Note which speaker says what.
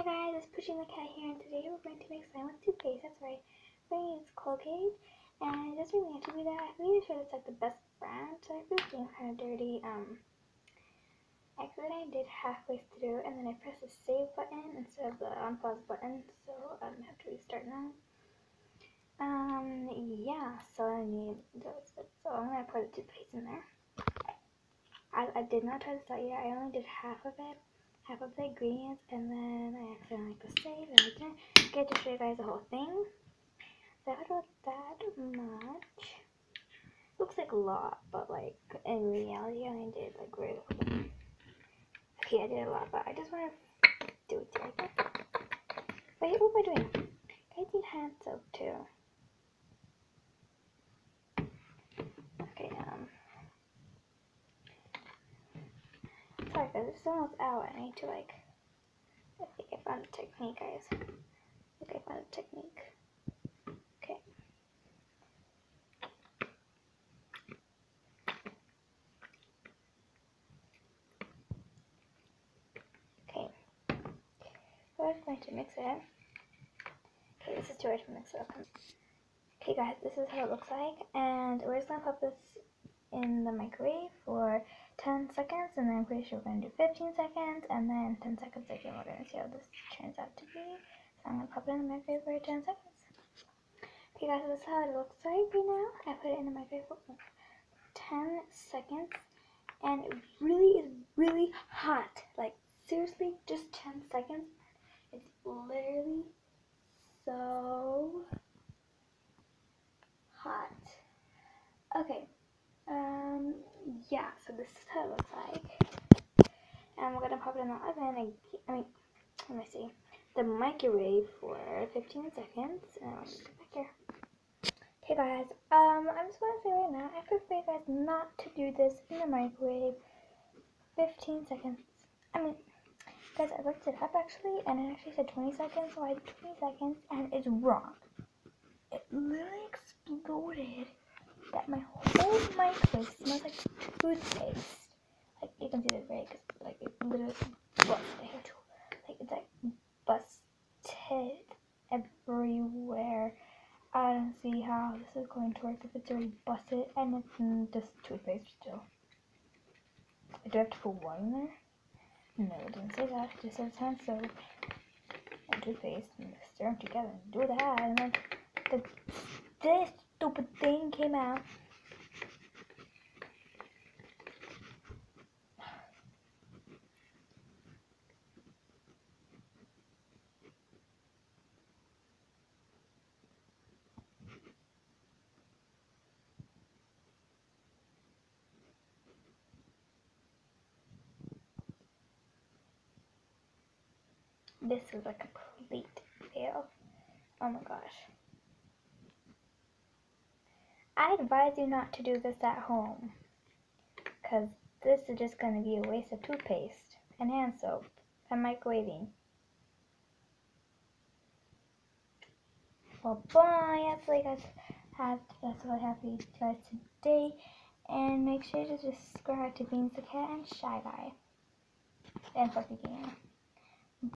Speaker 1: guys, it's Pushing the Cat here, and today we're going to make slime with toothpaste. That's right. We're going to use Colgate, and it doesn't really have to be that. I'm really sure it's like the best brand, so I feel like it's kind of dirty. Actually, I did halfway through, and then I pressed the save button instead of the unpause button, so I have to restart now. Yeah, so I need those. So I'm going to put the toothpaste in there. I did not try this out yet. I only did half of it. Half of the ingredients, and then I accidentally clicked save, and I didn't get to show you guys the whole thing. So I don't that much. Looks like a lot, but like in reality, I only did like very little. Okay, I did a lot, but I just want to do it together. Wait, what am I doing? I need hand soap too. Okay, sorry guys, it's almost out. I need to like. I think I found a technique, guys. I think I found a technique. Okay. Okay. We're just going to mix it. Okay, this is too hard to mix it up. Okay guys, this is how it looks like, and we're just going to pop this in the microwave for 10 seconds, and then I'm pretty sure we're going to do 15 seconds, and then 10 seconds again. We're going to see how this turns out to be. So I'm going to pop it in the microwave for 10 seconds. Okay guys, this is how it looks like right now. I put it in the microwave for 10 seconds, and it really is really hot. Like, seriously, just 10 seconds. It's literally so hot. Okay. Yeah, so this is how it looks like. And we're gonna pop it in the oven. Let me see. The microwave for 15 seconds. And I'll just get back here. Okay guys, I'm just gonna say right now, I prefer you guys not to do this in the microwave 15 seconds. Guys, I looked it up actually, and it actually said 20 seconds, so I did 20 seconds, and it's wrong. It literally exploded. That my whole microwave smells like toothpaste. Like, you can see this, right? Because, like, it literally busted. Like, it's like busted everywhere. I don't see how this is going to work if it's already busted, and it's just toothpaste still. Do I have to put water in there? No, it didn't say that. It just says hand soap and toothpaste, and stir them together and do that, and then this stupid thing came out. This is a complete fail. Oh my gosh. I advise you not to do this at home, because this is just going to be a waste of toothpaste and hand soap and microwaving. Well, bye. That's all I have for you guys today. And make sure to subscribe to Beans the Cat and Shy Guy. And Fluffy Gamer.